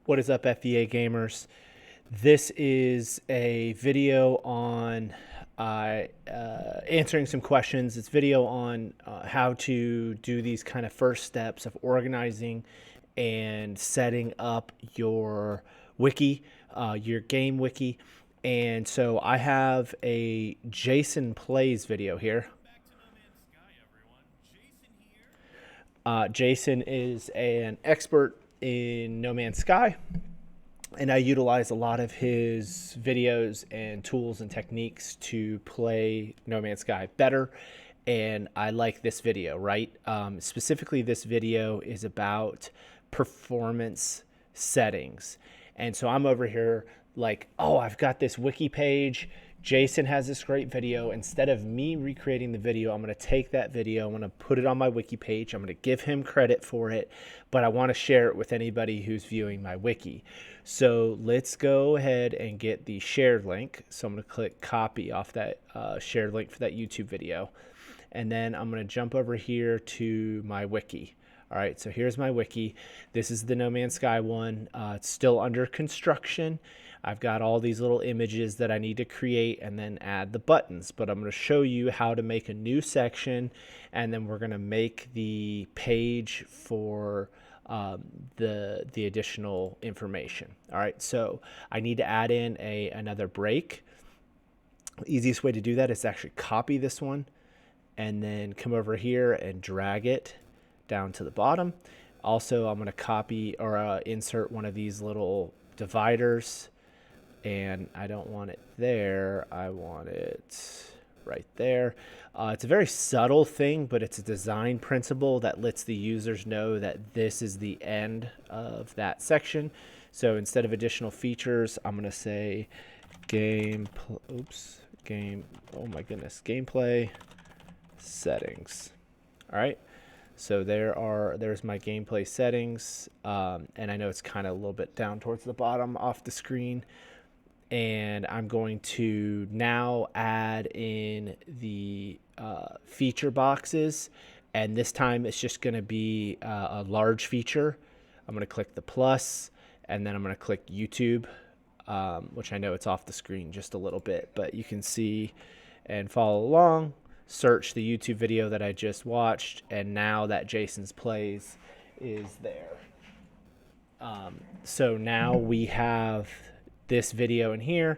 What is up, FEA gamers? This is a video on answering some questions. It's video on how to do these kind of first steps of organizing and setting up your wiki, your game wiki. And so I have a Jason Plays video here. Jason is an expert in No Man's Sky, and I utilize a lot of his videos and tools and techniques to play No Man's Sky better. And I like this video, right? Specifically, this video is about performance settings. And so I'm over here like, oh, I've got this wiki page. Jason has this great video. Instead of me recreating the video, I'm going to take that video, I'm going to put it on my wiki page, I'm going to give him credit for it, but I want to share it with anybody who's viewing my wiki. So let's go ahead and get the shared link. So I'm going to click copy off that shared link for that YouTube video. And then I'm going to jump over here to my wiki. All right, so here's my wiki. This is the No Man's Sky one. It's still under construction. I've got all these little images that I need to create and then add the buttons, but I'm going to show you how to make a new section, and then we're going to make the page for the additional information. All right, so I need to add in another break. The easiest way to do that is to actually copy this one and then come over here and drag it down to the bottom. Also, I'm going to copy or insert one of these little dividers, and I don't want it there. I want it right there. It's a very subtle thing, but it's a design principle that lets the users know that this is the end of that section. So instead of additional features, I'm going to say gameplay settings. All right. So there's my gameplay settings, and I know it's kind of a little bit down towards the bottom off the screen. And I'm going to now add in the feature boxes, and this time it's just going to be a large feature. I'm going to click the plus, and then I'm going to click YouTube, which I know it's off the screen just a little bit, but you can see and follow along. Search the YouTube video that I just watched, and now that Jason's Plays is there. So now we have this video in here,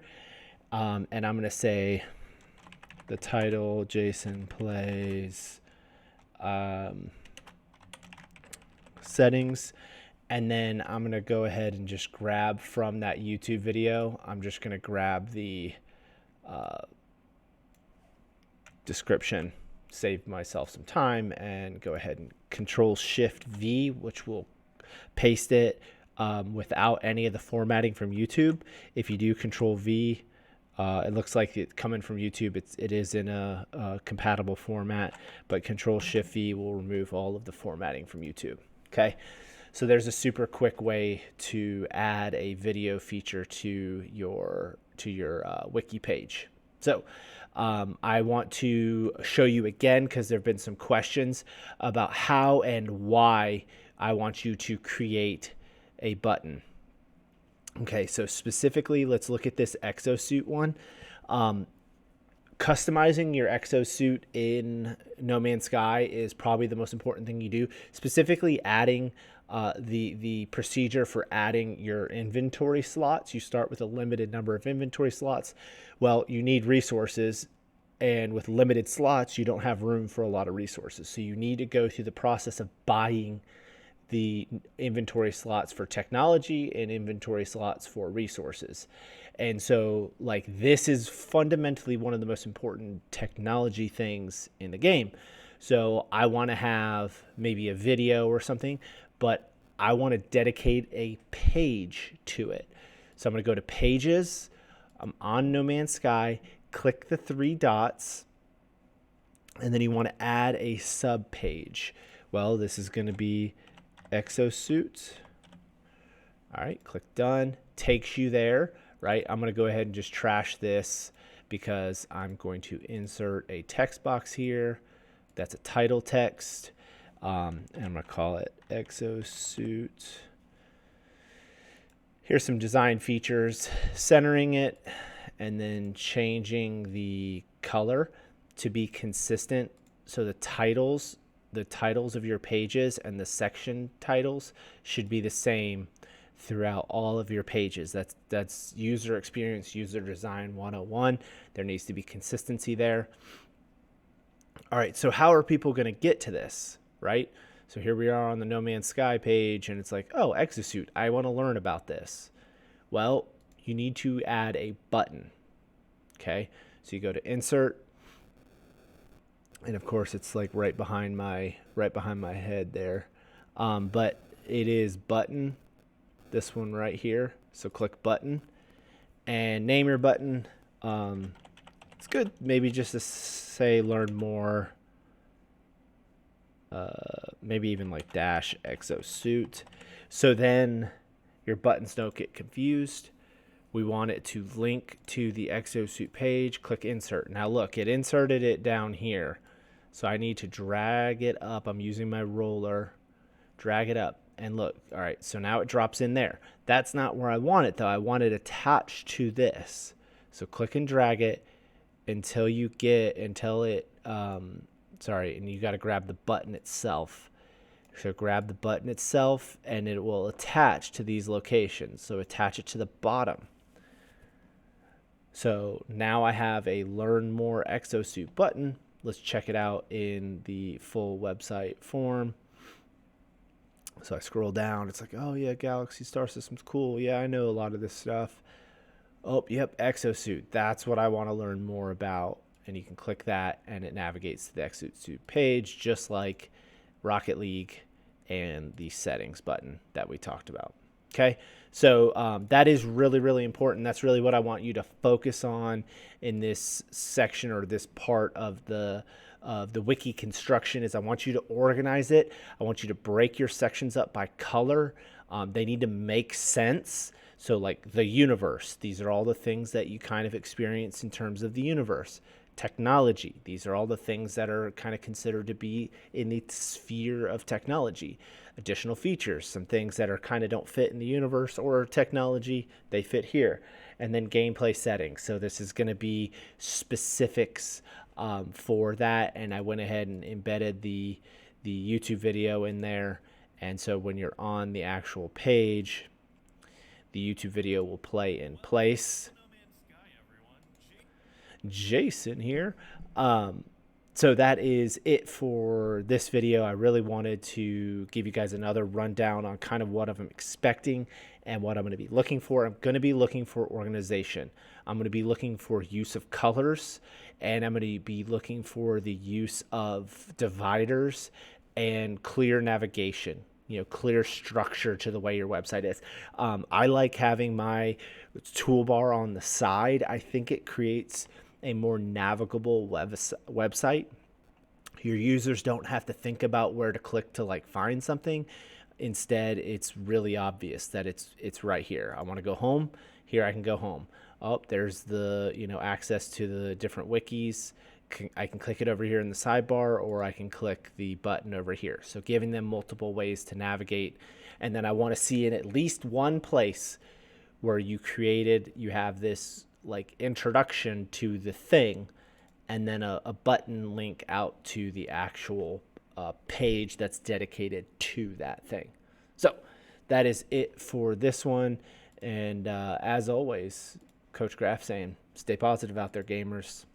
and I'm going to say the title, Jason Plays settings, and then I'm going to go ahead and just grab from that YouTube video. I'm just going to grab the description, save myself some time, and go ahead and Control-Shift-V, which will paste it without any of the formatting from YouTube. If you do Control-V, it looks like it's coming from YouTube. It is in a compatible format, but Control-Shift-V will remove all of the formatting from YouTube. Okay, so there's a super quick way to add a video feature to your wiki page. So I want to show you again, because there have been some questions about how and why I want you to create a button. Okay, so specifically, let's look at this exosuit one. Customizing your exosuit in No Man's Sky is probably the most important thing you do. Specifically, adding the procedure for adding your inventory slots. You start with a limited number of inventory slots. Well, you need resources, and with limited slots, you don't have room for a lot of resources. So you need to go through the process of buying the inventory slots for technology and inventory slots for resources. And so, like, this is fundamentally one of the most important technology things in the game. So I want to have maybe a video or something, but I want to dedicate a page to it. So I'm going to go to Pages. I'm on No Man's Sky. Click the three dots, and then you want to add a sub page. Well, this is going to be exosuit. All right, click done. Takes you there, right? I'm going to go ahead and just trash this because I'm going to insert a text box here. That's a title text. And I'm going to call it exosuit Here's some design features: centering it and then changing the color to be consistent. So the titles of your pages and the section titles should be the same throughout all of your pages. That's user experience, user design 101. There needs to be consistency there. All right, so how are people going to get to this, right? So here we are on the No Man's Sky page, and it's like, oh, Exosuit, I want to learn about this. Well, you need to add a button, okay? So you go to Insert, and of course it's like right behind my head there, but it is Button, this one right here. So click Button, and name your button. It's good maybe just to say Learn More. Maybe even like dash Exosuit. So then your buttons don't get confused. We want it to link to the Exosuit page. Click Insert. Now look, it inserted it down here. So I need to drag it up. I'm using my roller. Drag it up. And look, all right, so now it drops in there. That's not where I want it though. I want it attached to this. So click and drag it until and you got to grab the button itself. So grab the button itself and it will attach to these locations. So attach it to the bottom. So now I have a Learn More Exosuit button. Let's check it out in the full website form. So I scroll down. It's like, oh yeah, Galaxy Star System's cool. Yeah, I know a lot of this stuff. Oh, yep, Exosuit. That's what I want to learn more about. And you can click that and it navigates to the Exosuit page, just like Rocket League and the settings button that we talked about. Okay, so that is really, really important. That's really what I want you to focus on in this section or this part of the wiki construction. Is I want you to organize it. I want you to break your sections up by color. They need to make sense. So like the universe, these are all the things that you kind of experience in terms of the universe. Technology, these are all the things that are kind of considered to be in the sphere of technology. Additional features, some things that are kind of don't fit in the universe or technology, they fit here. And then gameplay settings. So this is going to be specifics for that, and I went ahead and embedded the YouTube video in there. And so when you're on the actual page, the YouTube video will play in place. Jason here. So that is it for this video. I really wanted to give you guys another rundown on kind of what I'm expecting and what I'm going to be looking for. I'm going to be looking for organization. I'm going to be looking for use of colors, and I'm going to be looking for the use of dividers and clear navigation. Clear structure to the way your website is. I like having my toolbar on the side. I think it creates a more navigable website. Your users don't have to think about where to click to like find something. Instead, it's really obvious that it's right here. I want to go home. Here I can go home. Oh, there's the access to the different wikis. I can click it over here in the sidebar, or I can click the button over here. So giving them multiple ways to navigate. And then I want to see in at least one place where you have this like introduction to the thing, and then a button link out to the actual page that's dedicated to that thing. So that is it for this one. And as always, Coach Graff saying, stay positive out there, gamers.